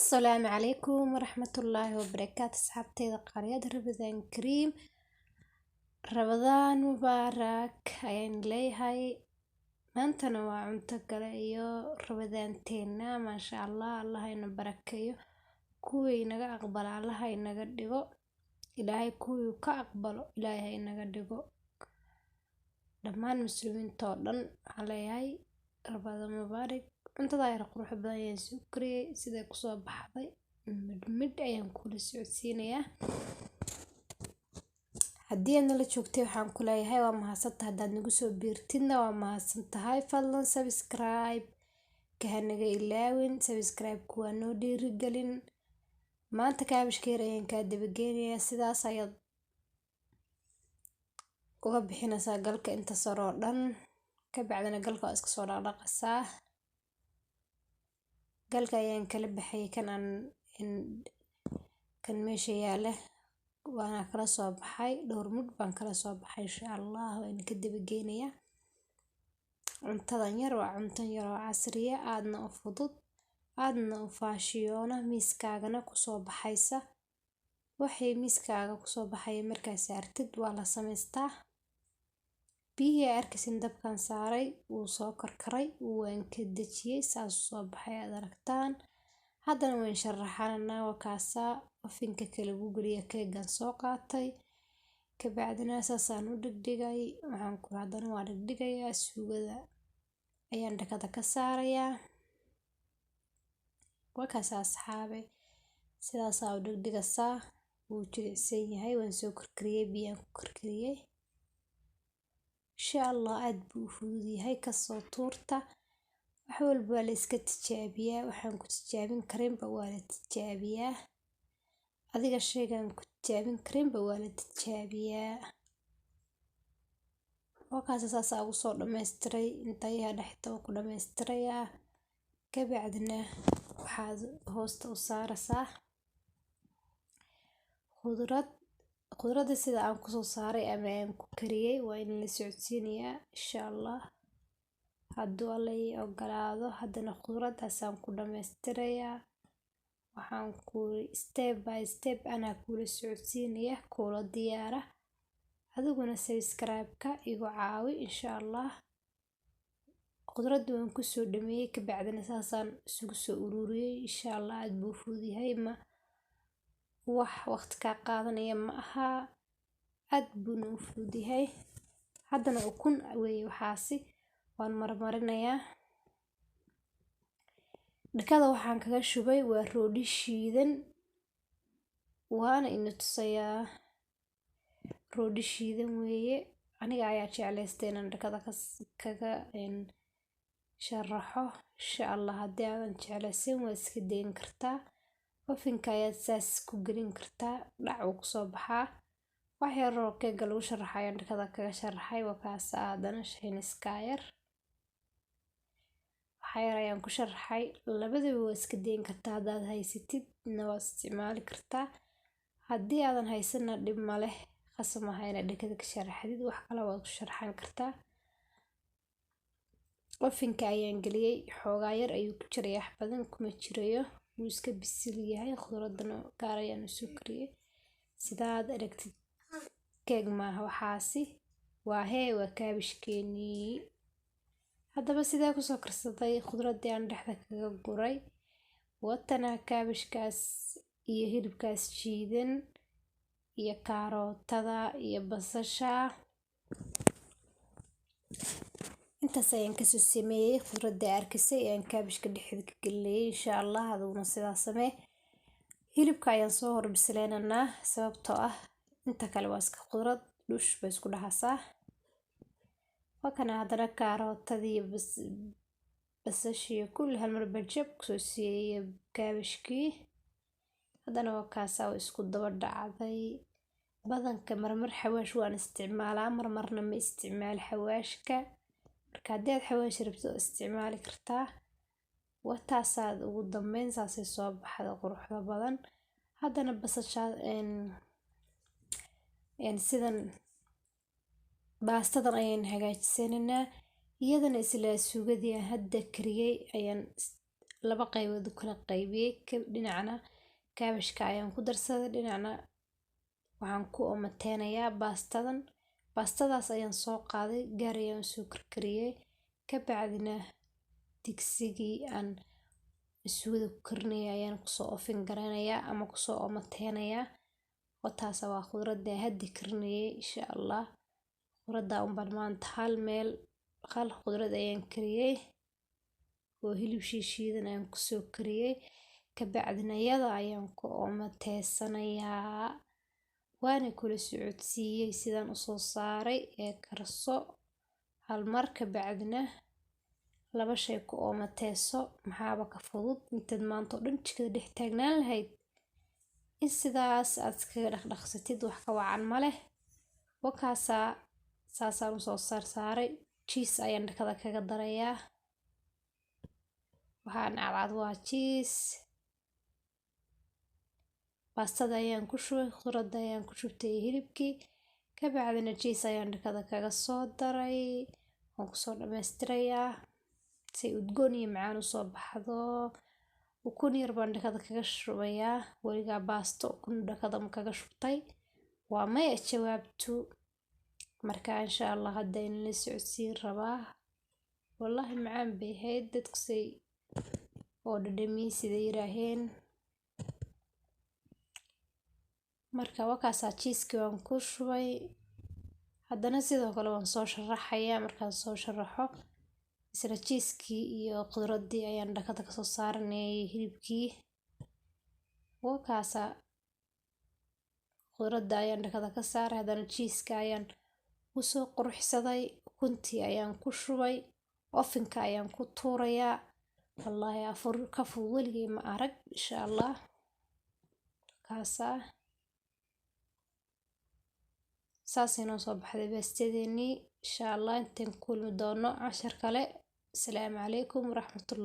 السلام عليكم ورحمة الله وبركاته. أصحابتي قرية رمضان كريم، رمضان مبارك أين ليهاي maantana waa cunto kale iyo rabadaanteena maasha Allah. Allah ina barakeeyo, kuwii naga aqbala Allah inaga dhigo, ilaahay kuwii ka aqbalo ilaahay inaga dhigo. Dhammaan muslimiinta oo dhan waxaan leeyahay rabadaan mubaarak. cuntada ay qurux badan ayaan soo kariyay, sida ku soo baxday mid ayaan kula socodsiinayaa. haddii aad nala joogtay waxaan ku leeyahay waa mahadsantahay, haddaad nagu soo biirtidna waa mahadsantahay. fadlan subscribe ka hanaga ilaawin, subscribe kuwa noo dhiirigelin. maanta kaabashkeer ayaan kaa dabageenayaa, sidaas ayaad uga bixinaysaa galka inta sare oo dhan. ka bacdina galka waa iska soo dhaqdhaqaysaa. galka ayaan kala baxay kan meesha yaala waana kala soo baxay, dhowr mud baan kala soo baxay. insha Allah waan ka dabageenayaa. cuntadan yar waa cuntan yar oo casriya, aadna u fudud, aadna u faashiyoona, miiskaagana ku soo baxaysa. waxay miiskaaga ku soo baxay markaad saartid waa la samaystaa. biyihii arkaysin dabkan saaray wuu soo karkaray, waan ka dejiyay, saas soo baxay aad aragtaan. haddana waan sharaxanaa wakaasa ofinka kala gugriya keegan soo qaatay. ka bacdina saasaan u dhigdhigay, waxaan ku haddana waa dhigdhigayaa. suugada ayaan dhakada ka saarayaa. wakaasa asxaabe sidaas u dhigdhigasaa. wuu jilicsan yahay, waan soo karkariyay, biyaan ku karkariyay. insha Allah aad buu u fudud yahay, kasoo tuurta. wax walba waa la iska tijaabiyaa, waxaan ku tijaabin karinba waa la tijaabiyaa. adiga shaygan ku tijaabin karinba waa la tijaabiyaa. wakaasa saas ugu soo dhammaystiray, intayaha dhexda ku dhammaystirayaa. ka bacdina waxaad hoosta u saaraysaa khudradda sida aan ku soo saaray ama aan ku kariyay waa in la socodsiinayaa. insha Allah hadduu Alla ii ogolaado, haddana khudraddaasaan ku dhammaystirayaa. waxaan ku step by step anaa kula socodsiinaya, kula diyaara. adiguna subscribe-ka igu caawi insha Allah. khudradda waan ku soo dhameeyay, ka bacdina saasaan isugu soo ururiyay. insha Allah aad buu fudud yahay, wax waqti ka qaadanaya ma aha, aad buuna u fudud yahay. haddana ukun weeye waxaasi waan marmarinayaa. dhakada waxaan kaga shubay waa roodhi shiidan, waana ina tusayaa roodhi shiidan weeye. aniga ayaa jeclaystay inaan dhakada kaga sharaxo. insha Allah haddii aadan jeclaysan waa iska dayn kartaa. ofinka ayaad saas ku gelin kartaa, dhac uu kusoo baxaa. wax yar oo keega lagu sharaxayo dhakada kaga sharaxay. wakaasa aadana shayniska yar waxyar ayaan ku sharaxay. labadaba waa iska dayn kartaa, haddaad haysatid waa isticmaali kartaa. haddii aadan haysanna dhib ma leh, qasab maaha inaad dhakada ka sharaxdid, wax kale waad ku sharaxan kartaa. ofinka ayaan geliyay, xoogaa yar ayuu ku jiray, wax badan kuma jirayo, wuu iska bisil yahay. khudraddana gaar ayaan u soo kariyay. sidaad aragtid keeg maaha waxaasi, waa kaabashkeenii. haddaba sidee ku soo karsaday khudraddii aan dhexda kaga guray. watana kaabashkaas iyo hilibkaas shiidan iyo kaarootada iyo basasha, intaas ayaan kasoo sameeyay. khudradda arkisay ayaan kaabashka dhexda ka geliyay. insha Allah aduguna sidaas samee. hilibka ayaan soo horbisleynanaa, sababtoo ah inta kale waa iska khudrad dhush bay isku dhahasaa. wakana haddana kaarootadii basashii kulli hal mar bajab kusoo siiyay kaabashkii. haddana wakaasa oo isku daba dhacday. badanka marmar xawaash waan isticmaalaa, marmarna ma isticmaal xawaashka. marka haddii aad xawaash rabto isticmaali kartaa. wataasaad ugu dambeyn saasay soo baxda quruxda badan. haddana basasha sidan baastadan ayaan hagaajisanaynaa. iyadana isla suugadii aan hadda kariyay ayaan laba qaybood u kala qaybiyey. Dhinacna kaabashka ayaan ku darsaday, dhinacna waxaan ku omateynayaa baastadaas ayaan soo qaaday, gaar ayaan soo karkariyey. Ka bacdina digsigii aan suuda ku karnay ayaan kusoo ofin garanayaa ama kusoo omateynayaa. Wataasa waa khudradda haddi karnayay insha Allah. Khudradda maanta hal khudrad ayaan kariyey oo hilib shiishiidan ayaan kusoo kariyey. Ka bacdina iyada ayaan ku omateysanayaa, waana kula socodsiiyey sidaan u soo saaray ee karso hal mar. Ka bacdina laba shay ku omateyso maxaaba ka fudud intaad maanta oo dhan jikada dhex taagnaan lahayd in sidaas aad iskaga dhaqdhaqsatid wax ka wacan ma leh. Wakaasa saasaan u soo saaray. Cheese ayaan dhakada kaga darayaa, waxaan cadcad waa cheese. Baastada ayaan ku shubay, khudradda ayaan ku shubtay hilibkii. Ka bacdina cheese ayaan dhakada kaga soo daray, waan kusoo dhammaystirayaa si udgoon iyo macaan u soo baxdo. Ukun yar baan dhakada kaga shubayaa, weligaa baasto ukun dhakada ma kaga shubtay? Waa maya jawaabtu. Marka insha Allah hadda in la socodsiin rabaa. Wallahi macaan bay ahayd, dadku say oo dhadhamiin sida yiraaheen. Marka wakaasa cheese-kii waan ku shubay. Haddana sidoo kale waan soo sharaxayaa. Markaan soo sharaxo isla cheese-kii iyo khudraddii ayaan dhakada ka soo saaranay hilibkii. Wakaasa khudradda ayaan dhakada ka saaray, haddana cheese-ka ayaan u soo quruxsaday. Ukuntii ayaan ku shubay, ofinka ayaan ku tuurayaa. Wallahi afur ka fudud weligay ma arag insha Allah. Wakaasa saas inoo soo baxday baastadeennii insha Allah. Intaan kulmi doono cashar kale. Assalaamu calaykum waraxmatullah.